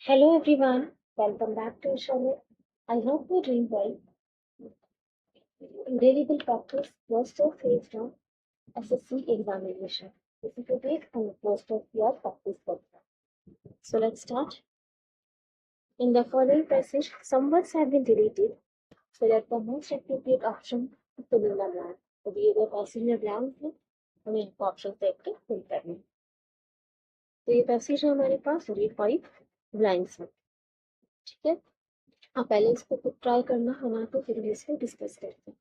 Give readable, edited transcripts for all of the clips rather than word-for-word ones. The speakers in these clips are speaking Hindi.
Hello everyone, welcome back to our channel. I hope you're doing well. Today we will practice most of phase 1 SSC examination. This is a big and most of your practice program. So let's start. In the following passage, some words have been deleted so that the most appropriate option is to fill in the blank. तो दिए गए पैसेज में ब्लैंक है, हमें इनको ऑप्शन देख के फिल करना है। तो ये पैसेज है हमारे पास रीड 5 ब्लैंक्स में, ठीक है। आप पहले इसको खुद ट्राई करना, हमारे को फिर इसको डिस्कस करते हैं।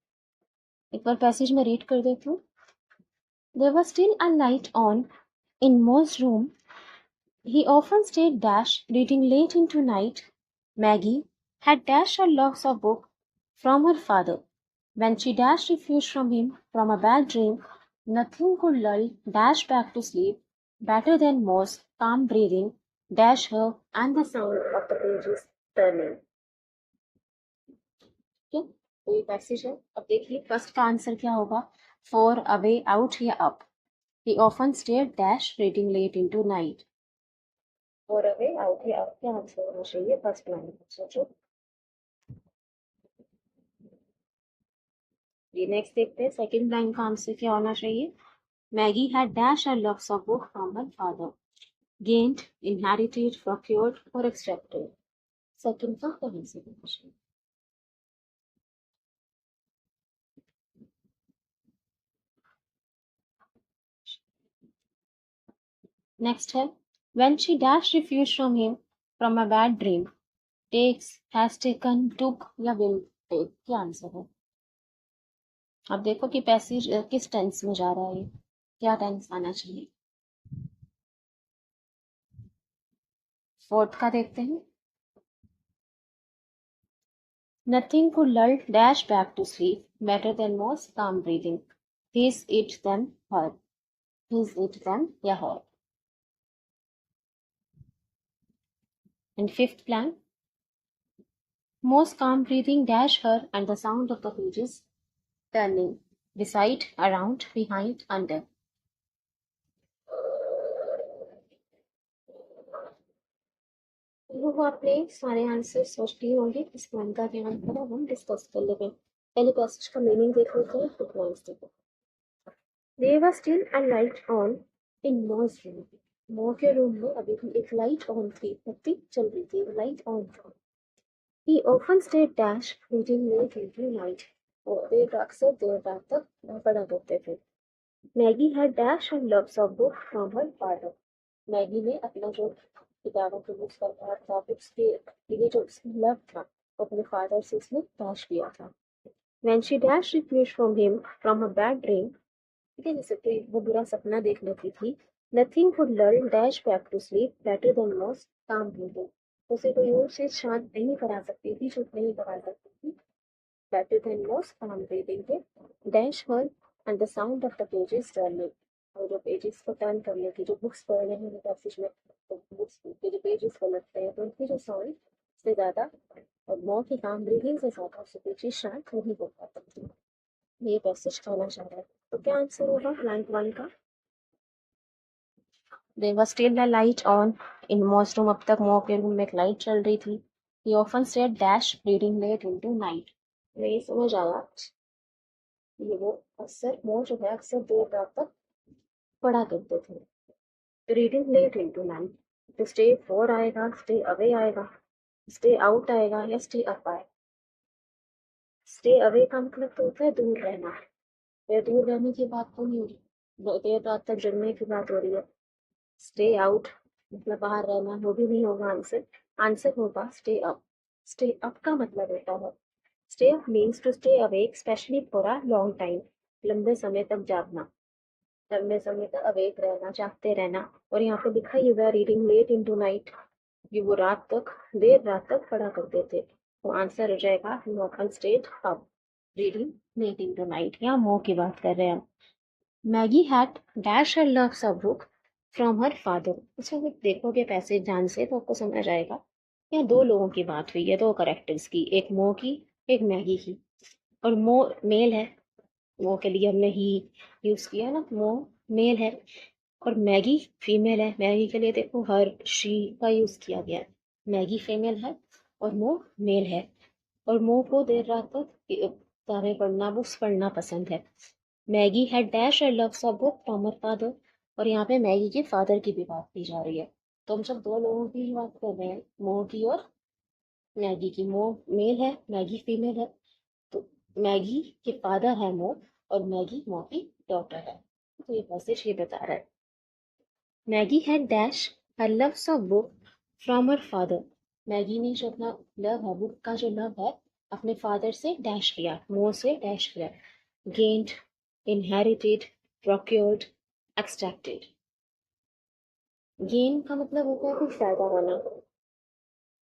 एक बार पैसेज में रीड कर देती हूँ। There was still a light on in Mo's room. He often stayed reading late into night. Maggie had her lots of book from her father. When she refused from him from a bad dream, nothing could lull back to sleep better than Mo's calm breathing, her and the sound of the pages turning. ठीक है, तो ये पैसेज है। अब देखिए फर्स्ट का आंसर क्या होगा, फॉर अवे आउट या up. He often stayed reading late into night. For away out या अप क्या आंसर होना चाहिए फर्स्ट लाइन में, सोचो। ये नेक्स्ट देखते हैं सेकंड लाइन का आंसर क्या होना चाहिए। Maggi had her loves of book from her father. Gained, inherited, procured or extracted. Second का क्या आंसर होना चाहिए। नेक्स्ट है when she refused from him from a bad dream. Takes, has taken, took या will take क्या आंसर है। अब देखो कि पैसेज किस टेंस में जा रहा है, क्या टेंस आना चाहिए। फोर्थ का देखते हैं। Nothing could lull back to sleep better than Mo's calm breathing. His, it, them, her. His, it, them या her. And fifth plan. Mo's calm breathing her and the sound of the pages turning beside, around, behind, under. वो आपने सारे आंसर सोच लिए होंगे, इस प्लान का क्या आंसर है हम डिस्कस कर लेंगे। पहले पैसेज का मीनिंग देख लेते हैं, फिर प्लान्स देखो। There was still a light on in Mo's room. Mo के रूम में अभी भी एक लाइट ऑन थी, बत्ती चल रही थी, लाइट ऑन था। He often stayed reading late into night. और देर अक्सर देर रात तक पढ़ा करते थे। Maggie had and loves of book from her father. Maggi ने अपना जो किताबों के बुक्स का था, बुक्स के लिए जो लव था, अपने फादर से उसने डैश किया था। When she refused from him from a bad dream, ठीक है, जैसे कि वो बुरा सपना देख लेती थी। Nothing could lull back to sleep better than Mo's calm breathing. उसे कोई और चीज शांत नहीं करा सकती थी, चुप नहीं करा सकती थी, better than Mo's calm breathing के her and the sound of the pages turning. और जो पेजेस को टर्न करने की, जो बुक्स पढ़ रहे हैं पैसेज में, तो बुक्स के जो पेजेस को लगते हैं, तो उनकी जो साउंड से ज़्यादा और मौ की काम ब्रीदिंग से ज़्यादा उससे पेजेस शांत नहीं हो पाते थे। ये पैसेज कहना चाह रहा है। तो क्या आंसर होगा ब्लैंक वन का। There was still a light on in Mo's room. अब तक मो के रूम में एक लाइट चल रही थी। He often stayed reading late into night. नहीं समझ आया, ये वो अक्सर मो जो है अक्सर देर रात तक पढ़ा करते थे। रीडिंग लेट इनटू नाइट, तो स्टे फॉर आएगा, स्टे अवे आएगा, स्टे आउट आएगा या स्टे अप आएगा। स्टे अवे का मतलब तो होता है दूर रहना, या दूर रहने की बात तो नहीं हो रही, देर रात तक जगने की बात हो रही है। स्टे आउट मतलब बाहर रहना, वो भी नहीं होगा आंसर। आंसर होगा स्टे अप। स्टे अप का मतलब होता है, stay up means to stay awake specially for a long time, लंबे समय तक जागना, लंबे समय तक अवेक रहना, जागते रहना। और यहाँ पे लिखा ही हुआ रीडिंग लेट इनटू नाइट, कि वो रात तक, देर रात तक पढ़ा करते थे। तो आंसर हो जाएगा ही often stayed up reading late into night. यहाँ मो की बात कर रहे हैं हम। Maggie had her loves a book from her father. अच्छा जब देखोगे पैसेज ध्यान से तो आपको समझ आएगा यहाँ दो लोगों की बात हुई है, दो करेक्टर्स की, एक मो की एक मैगी की। और मो मेल है, मो के लिए हमने ही यूज किया ना, मो मेल है और मैगी फीमेल है। मैगी के लिए देखो हर शी का यूज किया गया है। मैगी फीमेल है और मो मेल है, और मो को देर रात तक किताबें पढ़ना, बुक्स पढ़ना पसंद है। मैगी हैड डैश और loves a book from her father, और यहाँ पे मैगी के फादर की भी बात की जा रही है। तो हम सब दो लोगों की बात कर रहे हैं, मो की और मैगी की। मो मेल है, मैगी फीमेल है, तो मैगी के फादर है मो, और मैगी मो की डॉटर है। तो ये पैसेज ये बता रहा है, Maggi had dash her loves of book from her father. Maggi ने जो अपना लव है, बुक का जो लव है, अपने फादर से डैश किया, मो से डैश किया। Gained, inherited, procured, extracted. Gain का मतलब होता है कुछ फायदा होना,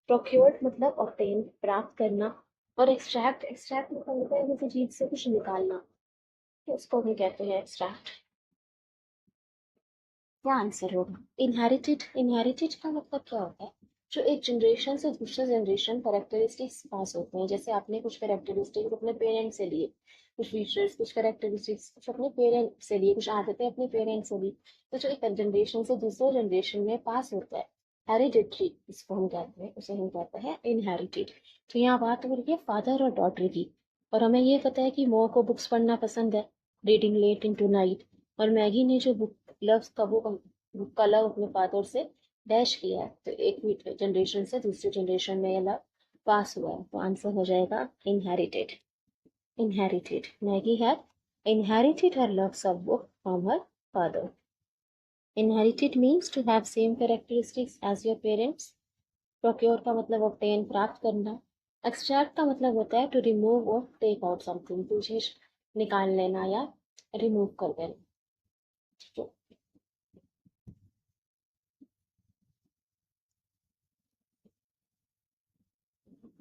प्रोक्योर्ड मतलब ऑब्टेन प्राप्त करना, और एक्सट्रैक्ट, एक्सट्रैक्ट मतलब होता है किसी चीज से कुछ निकालना, तो उसको भी कहते हैं एक्सट्रैक्ट। क्या आंसर होगा? इनहेरिटेड, इनहेरिटेड का मतलब क्या होता है? जो एक जनरेशन से दूसरे जनरेशन कैरेक्टरिस्टिक्स पास होते हैं। जैसे आपने कुछ कैरेक्टरिस्टिक्स अपने पेरेंट्स से लिए, कुछ फीचर्स, कुछ कैरेक्टरिस्टिक्स कुछ अपने पेरेंट्स से लिए, कुछ आदतें अपने पेरेंट्स से ली, तो जो एक जनरेशन से दूसरे जनरेशन में पास होता है, हेरिडिटरी इसको हम कहते हैं, उसे हम कहते हैं इनहेरिटेड। तो यहाँ बात हो रही है फादर और डॉटर की, और हमें ये पता है कि मो को बुक्स पढ़ना पसंद है, रीडिंग लेट इनटू नाइट, और मैगी ने जो बुक लव्स का बुक का लव अपने फादर से डैश किया है, तो एक जनरेशन से दूसरी जनरेशन में ये लव पास हुआ है, तो आंसर हो जाएगा inherited. Inherited, Maggi had inherited her loves of book from her father. Inherited means to have same characteristics as your parents. Procure का मतलब obtain प्राप्त करना। Extract का मतलब होता है to remove or take out something, कुछ चीज निकाल लेना या remove कर देना। तो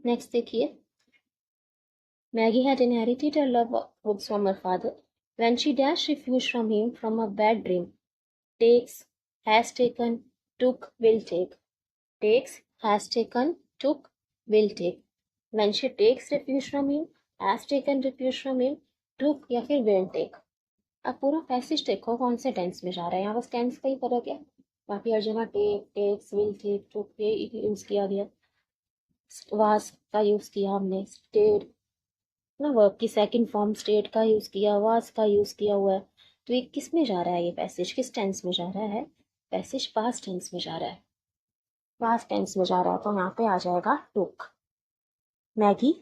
नेक्स्ट देखिए, Maggie had inherited her love of books from her father when she dashed refuge from him from a bad dream. Takes, has taken, took, will take. Takes, has taken, took, will take. When she takes refuge from him, has taken refuge from him, took या फिर will take. अब पूरा पैसेज देखो कौन से टेंस में जा रहा है, यहाँ बस टेंस का ही फर्क है, बाकी हर जगह टेक, टेक्स, विल टेक, टुक ये यूज किया गया। वाज का यूज किया हमने, स्टेड ना वर्ब की सेकंड फॉर्म स्टेट का यूज किया, वाज का यूज किया हुआ है। तो ये किस में जा रहा है, ये पैसेज किस टेंस में जा रहा है? पैसेज पास्ट टेंस में जा रहा है, पास्ट टेंस में जा रहा है, तो यहाँ पे आ जाएगा टुक। Maggie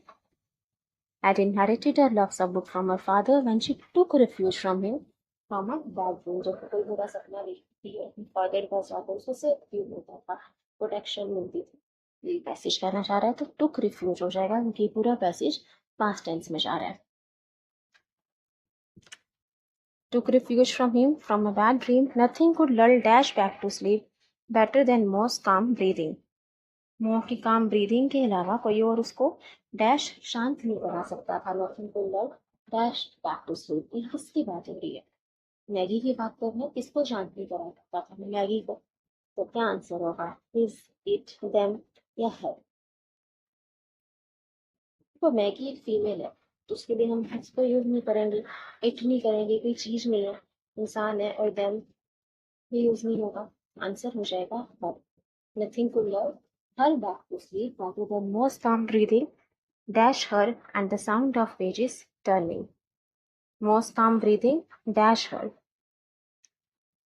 had inherited her loves of book from her father when she took refuge from him from a bad dream. जब कोई बुरा सपना देखती है अपने फादर का साथ, तो उससे फील होता था, प्रोटेक्शन मिलती थी। ये पैसेज कहना चाह रहा है, तो टुक रिफ्यूज हो जाएगा क्योंकि पूरा पैसेज पास्ट टेंस में जा रहा है। Took refuge from him from a bad dream, nothing could lull Dash back to sleep better than Mo's calm breathing. मो की काम ब्रीदिंग के अलावा कोई और उसको डैश शांत नहीं करा सकता था। नथिंग कुड लल डैश बैक टू स्लीप। ये किसकी बात हो रही है? मैगी की बात कर रहे हैं, किसको शांत नहीं करा सकता था? मैगी को। तो क्या आंसर होगा? इज इट देम या है? तो मैगी एक फीमेल है, तो उसके लिए हम इसको यूज नहीं करेंगे, इट नहीं करेंगे, कोई चीज नहीं है, इंसान है, और देम ये यूज नहीं होगा। आंसर हो जाएगा her. Nothing could love her back to sleep rather than most calm breathing dash her and the sound of pages turning. Most calm breathing dash her.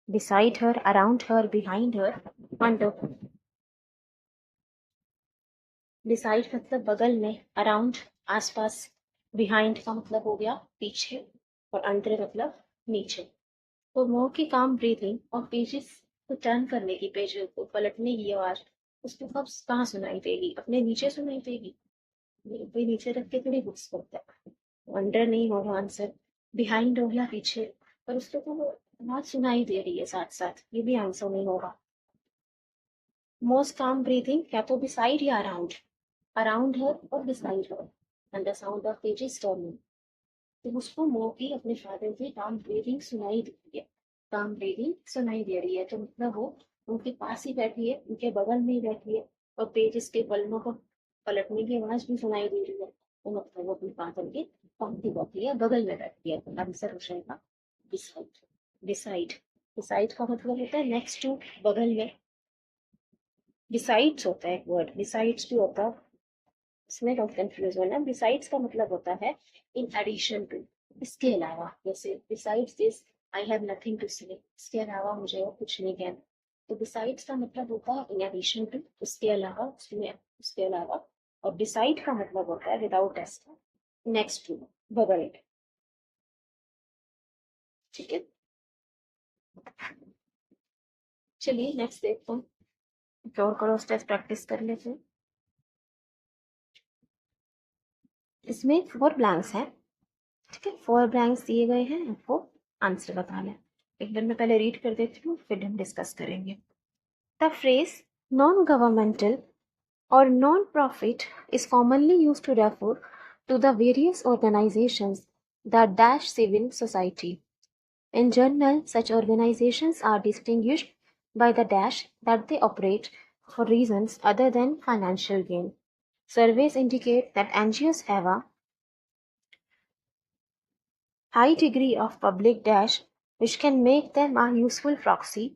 Beside her, around her, behind her, under. Beside मतलब बगल में, around आसपास, behind का मतलब हो गया पीछे, और under मतलब नीचे। तो मोह की काम ब्रीथिंग और पेजेस को टर्न करने की, पेजेस को पलटने की आवाज उसको कब कहाँ सुनाई देगी? अपने नीचे सुनाई देगी? कोई नीचे रख के थोड़ी बुक्स पढ़ता है। अंडर नहीं होगा आंसर, बिहाइंड हो गया पीछे, पर उसको तो वो आवाज सुनाई दे रही है साथ साथ, ये भी आंसर नहीं होगा। मोस्ट काम ब्रीथिंग या तो बिसाइड या अराउंड, अराउंड है और बिसाइड है, and the sound of pages turning. तो उसको मो की अपने फादर की काम ब्रीथिंग सुनाई दे रही है, काम ब्रीथिंग सुनाई दे रही है, तो मतलब वो उनके पास ही बैठी है, उनके बगल में ही बैठी है, और पेजेस के पन्नों को पलटने की आवाज भी सुनाई दे रही है, तो मतलब वो अपने फादर के पास ही बैठी है, बगल में बैठी है। तो आंसर हो जाएगा डिसाइड। डिसाइड, डिसाइड का मतलब होता है नेक्स्ट टू, बगल में। बिसाइड्स होता है एक वर्ड, बिसाइड्स भी होता है, इसमें लोग कंफ्यूज होना। बिसाइड्स का मतलब होता है इन एडिशन टू, इसके अलावा। जैसे besides this I have nothing to say, इसके अलावा मुझे और कुछ नहीं कहना। तो बिसाइड्स का मतलब होता है इन एडिशन टू, उसके अलावा, उसमें, उसके अलावा। और बिसाइड का मतलब होता है विदाउट एस, नेक्स्ट टू, बगल। ठीक है, चलिए नेक्स्ट देखते हैं, और क्रॉस टेस्ट प्रैक्टिस कर लेते हैं। इसमें 4 ब्लैंक्स हैं, ठीक है, 4 ब्लैंक्स दिए गए हैं, आपको आंसर बताना है। एक बार मैं पहले रीड कर देती हूँ, फिर हम डिस्कस करेंगे। The phrase non governmental or non-profit is commonly used to refer to the various organizations that dash civil society. In general, such organizations are distinguished by the dash that they operate for reasons other than financial gain. Surveys indicate that NGOs have a high degree of public dash, which can make them a useful proxy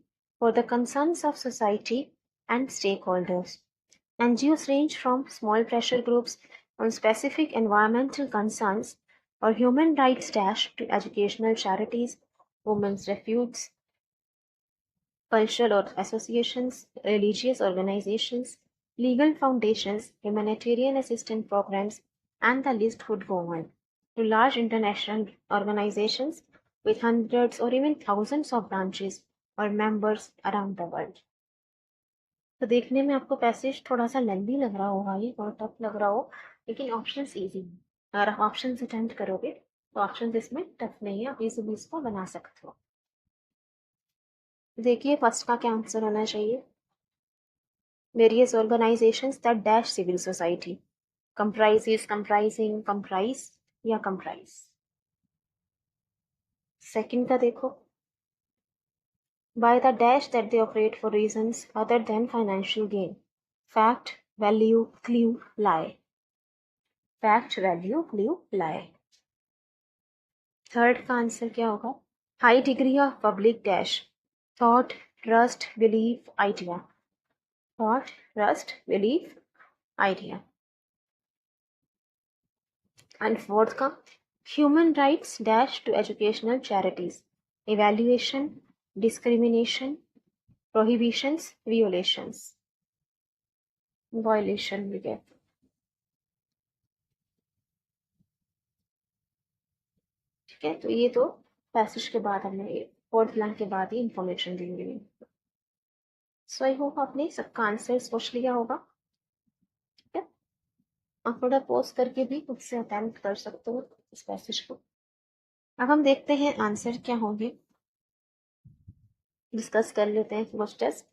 for the concerns of society and stakeholders. NGOs range from small pressure groups on specific environmental concerns or human rights dash to educational charities, women's refuges, cultural associations, religious organizations, legal foundations, humanitarian assistance programs, and the list would go on, to large international organizations with hundreds or even thousands of branches or members around the world. तो देखने में आपको पैसेज थोड़ा सा लेंदी लग रहा होगा, ये और टफ लग रहा हो, लेकिन ऑप्शंस इजी हैं। अगर आप ऑप्शंस अटेम्प्ट करोगे तो ऑप्शंस इसमें टफ नहीं है, आप इस बीस को बना सकते हो। देखिए फर्स्ट का क्या आंसर होना चाहिए। Various organisations that dash civil society, comprises, comprising, comprise या कंप्राइज। सेकंड का देखो, by the dash that they operate for reasons other than financial gain. Fact, value, clue, lie. Fact, value, clue, lie. Third का आंसर क्या होगा। High degree of public dash, thought, trust, belief, idea. Thought, trust, belief, idea. And fourth का human rights dash to educational charities, evaluation, discrimination, prohibitions, violations, violation भी कहते हैं। ठीक है, तो ये तो पैसेज के बाद हमने फोर्थ ब्लैंक के बाद ही इंफॉर्मेशन दी हुई है। सो आई होप आपने सबका आंसर सोच लिया होगा। ठीक है, आप थोड़ा पॉज करके भी खुद से अटेम्प्ट कर सकते हो इस पैसेज को। अब हम देखते हैं आंसर क्या होंगे, डिस्कस कर लेते हैं first test.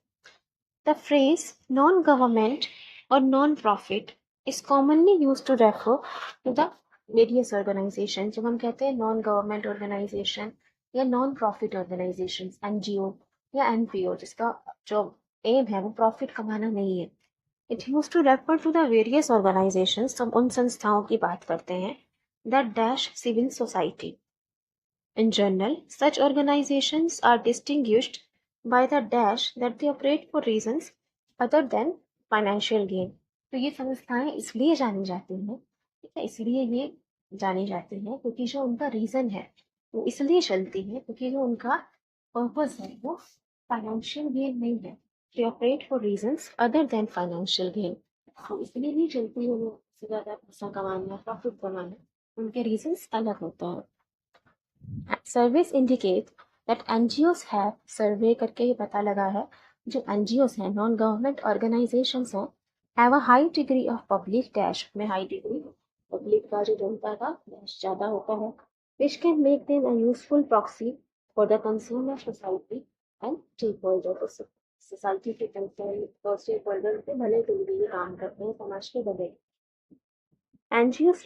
The phrase non government और non profit is commonly use to refer to the various organisation. जब हम कहते हैं नॉन गवर्नमेंट ऑर्गेनाइजेशन या नॉन प्रॉफिट ऑर्गेनाइजेशन, एनजीओ या एनपीओ, जिसका जो एम है वो प्रॉफिट कमाना नहीं है, it use to refer to the various organisations. तो हम उन संस्थाओं की बात करते हैं that dash civil society. In general, such organizations are distinguished by the dash that they operate for reasons other than financial gain. तो ये संस्थाएं इसलिए जानी जाती हैं, ठीक है, इसलिए ये जानी जाती हैं क्योंकि जो उनका रीजन है वो इसलिए चलती है क्योंकि जो उनका पर्पस है वो फाइनेंशियल गेन नहीं है। They operate for reasons other than financial gain, तो इसलिए नहीं चलती है वो ज़्यादा पैसा कमाना, प्रॉफिट कमाना, उनके रीजंस अलग होता है। Service indicate that NGOs have, survey करके ये पता लगा है जो एनजीओस हैं, नॉन गवर्नमेंट ऑर्गेनाइजेशंस हैं, have a high degree of public dash, में हाई डिग्री पब्लिक का जो जनता का डैश ज़्यादा होता है, which can make them a useful proxy for the concern of society and stakeholder. Society के कंसर्न और स्टेकहोल्डर के भले के लिए काम करते हैं, समाज के भले। NGOs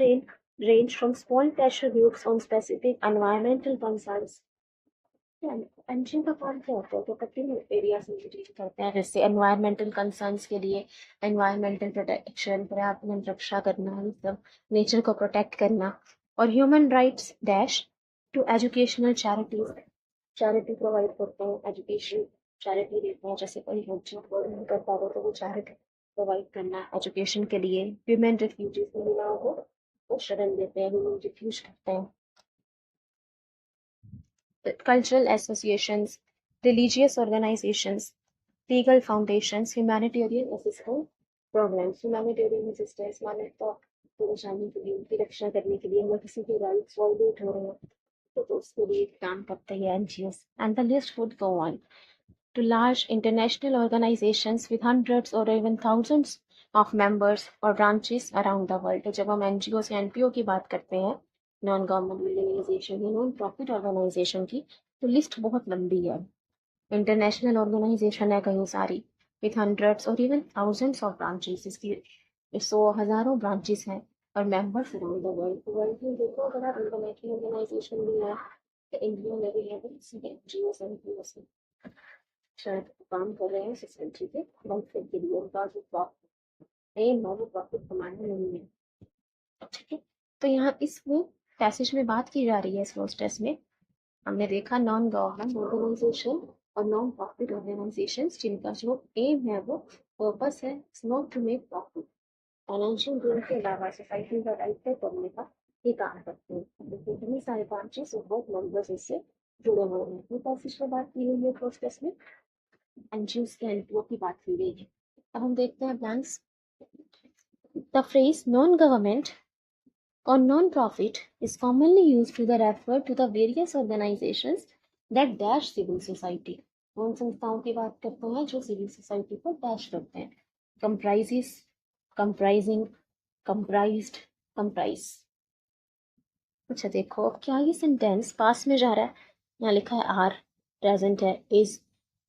range from small pressure groups on specific environmental concerns। NGO का काम क्या होता है, तो पर्टिकुलर एरिया से डील करते हैं, जैसे एनवायरमेंटल कंसर्न्स के लिए एनवायरमेंटल प्रोटेक्शन, पर्यावरण रक्षा करना, मतलब नेचर को प्रोटेक्ट करना। और human rights dash to educational charities, charity provide करते हैं एजुकेशन चैरिटी देते हैं, जैसे कोई हेल्थ नहीं कर पा रहे तो वो चैरिटी प्रोवाइड करना, एजुकेशन के लिए, ह्यूमन रिफ्यूजीज महिलाओं को वो शरण देते हैं, ह्यूमन रिफ्यूज करते हैं। Cultural associations, religious organizations, legal foundations, humanitarian assistance programs, humanitarian assistance माने तो परेशानी के लिए, उनकी रक्षा करने के लिए, या किसी के राइट्स वायलेट हो रहे हैं तो उसके लिए काम करते हैं NGOs, and the list would go on to large international organizations with hundreds or even thousands of members or branches around the world। तो जब हम NGOs या NPO की बात करते हैं, नॉन गवर्नमेंट ऑर्गेनाइजेशन या नॉन प्रॉफिट ऑर्गेनाइजेशन की, तो लिस्ट बहुत लंबी है। इंटरनेशनल ऑर्गेनाइजेशन है कहीं सारी, विथ हंड्रेड्स और इवन थाउजेंड्स ऑफ ब्रांचेस, इसकी 100 हज़ारों ब्रांचेस हैं और members around the world. World में देखो अगर आप इंटरनेशनल ऑर्गेनाइजेशन भी है तो इंडिया में भी है, NGOs NPOs शायद काम कर रहे हैं सोसाइटी के वेलफेयर के लिए, उनका जो एम है वो प्रॉफिट कमाना नहीं है। ठीक है, तो यहाँ इसमें पैसेज में बात की जा रही है इस टेस्ट में, हमने देखा नॉन गवर्नमेंट ऑर्गेनाइजेशन और नॉन प्रॉफिट ऑर्गेनाइजेशन जिनका जो एम है वो पर्पस है not to make profit, financial gain के अलावा सोसाइटी का वेलफेयर करने का ये काम करते हैं। देखिए इतनी सारे ब्रांचेस और बहुत मेंबर्स इससे जुड़े हुए हैं। ये पैसेज में बात की गई है प्रोसेस में, एनजीओ के एनपीओ की बात की गई है। अब हम देखते हैं blanks. The phrase non government or non-profit is commonly used to the refer to the various organizations that dash civil society। उन संस्थाओं की बात करते हैं जो सिविल सोसाइटी को डैश करते हैं। comprises, comprising, comprised, comprise। अच्छा देखो अब क्या ये सेंटेंस पास में जा रहा है, यहाँ लिखा है आर, प्रेजेंट है, इज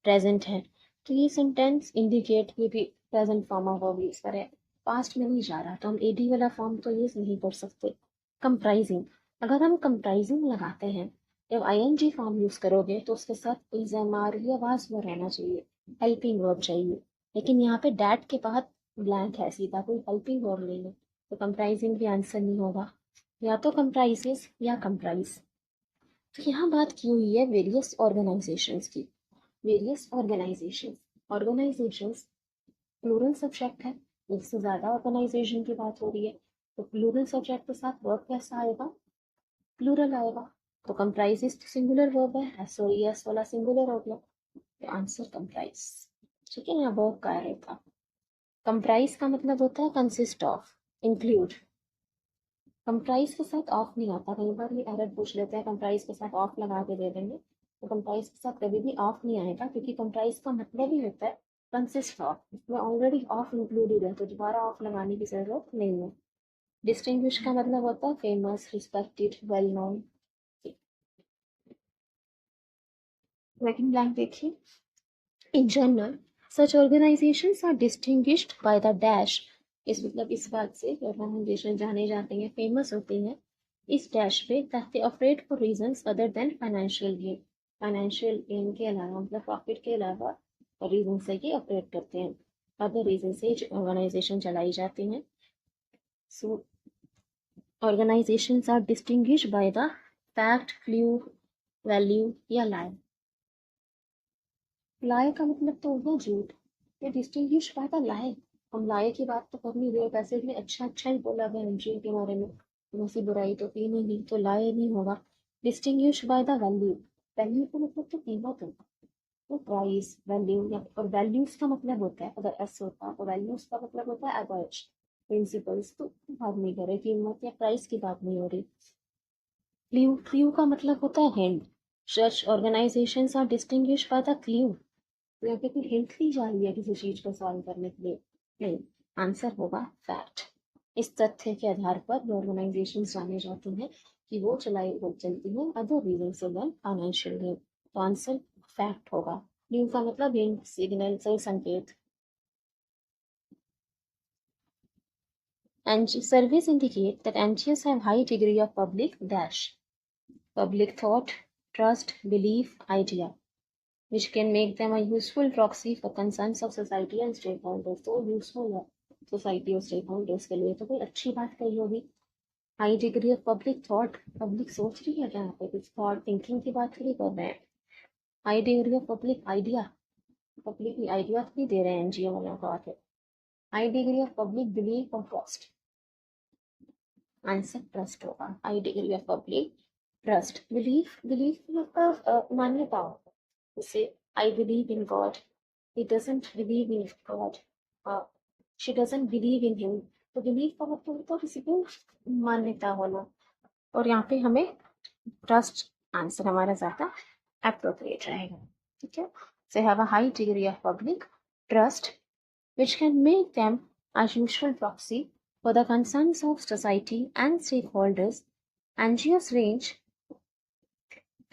प्रेजेंट है, तो ये सेंटेंस इंडिकेट ये भी present form of verb use करे, पास्ट में नहीं जा रहा, तो हम एडी वाला फॉर्म तो यूज नहीं कर सकते। कंप्राइजिंग, अगर हम कंप्राइजिंग लगाते हैं जब आईएनजी फॉर्म यूज करोगे तो उसके साथ इज एम आर या वाज वर्ब रहना चाहिए, हेल्पिंग वर्ब चाहिए, लेकिन यहाँ पे डैट के बाद ब्लैंक है, सीधा कोई हेल्पिंग वर्ब नहीं है, तो कंप्राइजिंग भी आंसर नहीं होगा, या तो कंप्राइजेस या कंप्राइज। तो यहाँ बात की हुई है वेरियस ऑर्गेनाइजेशंस की, various organisations, organisations plural subject है, एक से ज्यादा ऑर्गेनाइजेशन की बात हो रही है, तो प्लूरल सब्जेक्ट के साथ वर्ब कैसा आएगा, प्लूरल आएगा, तो कंप्राइजेस तो सिंगुलर वर्ब है, एस वाला सिंगुलर हो गया, तो आंसर कंप्राइज। ठीक है, यहाँ वर्ब का एरर था। कंप्राइज का मतलब होता है कंसिस्ट ऑफ, इंक्लूड, कंप्राइज के साथ ऑफ नहीं आता, कई बार ये एरर पूछ लेते हैं कंप्राइज के साथ ऑफ लगा के दे देंगे, तो कंप्राइज के साथ कभी भी ऑफ नहीं आएगा, क्योंकि कंप्राइज का मतलब ही होता है कंसिस्ट ऑफ, इसमें ऑलरेडी ऑफ इंक्लूडेड है तो दोबारा ऑफ लगाने की जरूरत नहीं है। डिस्टिंग्विश का मतलब होता है famous, respected, well known. Second blank देखिए, in general such organisations are distinguished by the dash, इस मतलब इस बात से ऑर्गेनाइजेशन जाने जाते हैं, फेमस होते हैं इस डैश पे, that they operate for reasons other than financial gain, financial gain के अलावा मतलब प्रॉफिट के अलावा रीजन से ये ऑपरेट करते हैं, अदर रीजन से ऑर्गेनाइजेशन चलाई जाती हैं। So organisations are distinguished by the fact, clue, value या लाई। लाए का मतलब तो होगा झूठ, ये डिस्टिंग्विश बाय द लाए, हम लाए की बात तो कर नहीं रहे, पैसे में अच्छा अच्छा ही बोला गया एमजी के बारे में, वैसी बुराई तो की नहीं, तो लाए नहीं होगा। Distinguish by the value, value का मतलब तो कीमत होगा, तो प्राइस वैल्यू, या और वैल्यूज का मतलब होता है, अगर एस होता तो वैल्यूज का मतलब होता है एवरेज, प्रिंसिपल्स, तो बात नहीं कर रहे, कीमत या प्राइस की बात नहीं हो रही। क्ल्यू, क्ल्यू का मतलब होता है hint, such organisations are distinguished by the clue, तो यहाँ पे कोई हिंट दी जा रही है किसी चीज को सॉल्व करने के लिए, नहीं, आंसर होगा फैक्ट। इस तथ्य के आधार पर ऑर्गेनाइजेशन जाने जाते हैं कि वो चलती हैं अदर रीजन से देन फाइनेंशियल गेन, तो आंसर फैक्ट होगा। क्ल्यू का मतलब हिंट, सिग्नल, सही संकेत। And surveys indicate that NGOs have high degree of public dash, public thought, trust, belief, idea, which can make them a useful proxy for concerns of society and stakeholders। तो यूजफुल है सोसाइटी और स्टेकहोल्डर्स के लिए, तो कोई अच्छी बात कही होगी। High degree of public thought, public सोच रही है क्या, यहाँ पे कुछ थॉट थिंकिंग की बात थोड़ी कर रहे हैं। High degree of public idea, publicly idea भी दे रहे हैं एनजीओ वालों को आके। High degree of public belief और ट्रस्ट, आंसर ट्रस्ट होगा। High degree of public trust. Belief, belief मतलब मान्यता होगा। जैसे I believe in God, he doesn't believe in God, she doesn't believe in him. तो बिलीव का मतलब होता है किसी को मान्यता होना, और यहाँ पे हमें ट्रस्ट आंसर हमारा ज़्यादा एप्रोप्रिएट रहेगा। ठीक है, so have a high degree of public trust which can make them a useful proxy for the concerns of society and stakeholders. NGOs range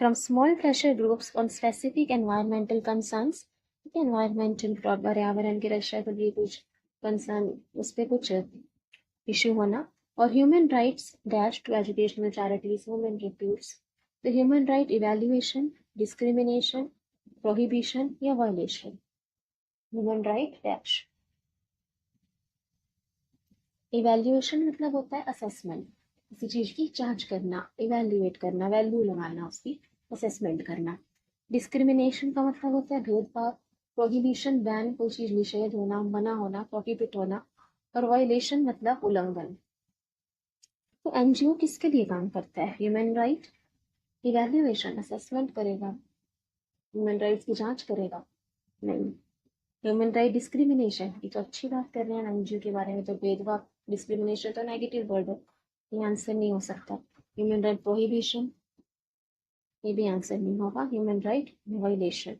from small pressure groups on specific environmental concerns, environmental पर्यावरण की रक्षा के लिए कुछ कंसर्न, उस पर कुछ इशू होना, और human rights dash to educational charities, women retreats, the human right evaluation, discrimination, prohibition या violation. Human right dash. Evaluation मतलब होता है असेसमेंट, किसी चीज की जांच करना, इवैल्यूएट करना, वैल्यू लगाना, उसकी असेसमेंट करना। डिस्क्रिमिनेशन का मतलब होता है भेदभाव। प्रोहिबिशन बैन, कोई चीज निषेध होना, मना होना, प्रोहिबिट होना, और वायलेशन मतलब उल्लंघन। तो एनजीओ किसके लिए काम करता है? ह्यूमन राइट इवैल्यूएशन, असेसमेंट करेगा, ह्यूमन राइट्स की जांच करेगा? नहीं। ह्यूमन राइट डिस्क्रिमिनेशन, ये तो अच्छी बात कर रहे हैं एनजीओ के बारे में, तो भेदभाव, डिस्क्रिमिनेशन तो नेगेटिव वर्ड है, ये आंसर नहीं हो सकता। ह्यूमन राइट प्रोहिबिशन, ये भी आंसर नहीं होगा। Human right violation,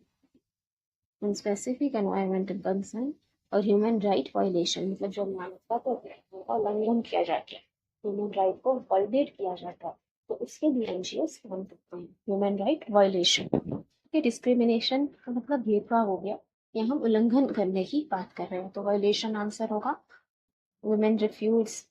specific environmental concern, और ह्यूमन राइट वायलेशन मतलब जो मानवता को का उल्लंघन किया जाता है, ह्यूमन राइट को वायलेट किया जाता है, तो उसके लिए एनजीओ काम करते हैं। Human right violation. डिस्क्रिमिनेशन का मतलब भेदभाव हो गया, यहाँ हम उल्लंघन करने की बात कर रहे हैं, तो वायलेशन आंसर होगा। Women refuge,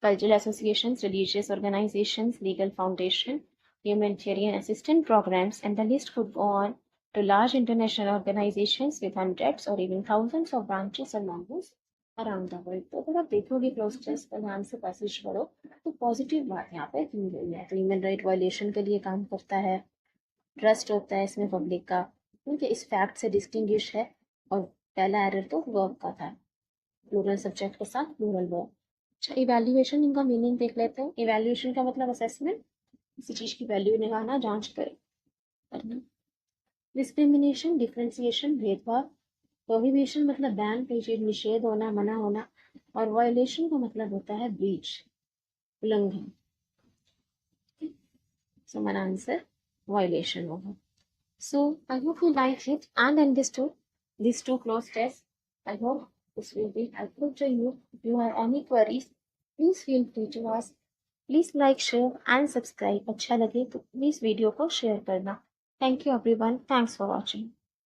cultural associations, religious organizations, legal foundation, humanitarian assistance programs, and the list could go on to large international organizations with hundreds or even thousands of branches and members around the world. तो अगर आप देखोगे क्लोज का ध्यान से पैसेज पढ़ो तो पॉजिटिव बात यहाँ पे दी गई है। तो ह्यूमन राइट वायलेशन के लिए काम करता है, ट्रस्ट होता है इसमें पब्लिक का, क्योंकि इस फैक्ट से डिस्टिंग्विश है, और पहला एरर तो वर्ब का था, प्लूरल सब्जेक्ट के साथ प्लूरल वर्ब। अच्छा, इवैल्यूएशन, इनका मीनिंग देख लेते हैं। इवैल्यूएशन का मतलब असेसमेंट, किसी चीज की वैल्यू निकालना, जांच करना। डिस्क्रिमिनेशन, डिफ्रेंसिएशन, भेदभाव। प्रोहिबिशन मतलब बैन, कोई चीज निषेध होना, मना होना, और वायलेशन का मतलब होता है ब्रीच, उल्लंघन। सो हमारा आंसर वायलेशन होगा। So I hope you liked it and understood these two close tests. I hope this will be helpful to you. If you have any queries, please feel free to ask. Please like, share and subscribe. अच्छा लगे तो please वीडियो को शेयर करना. Thank you everyone. Thanks for watching.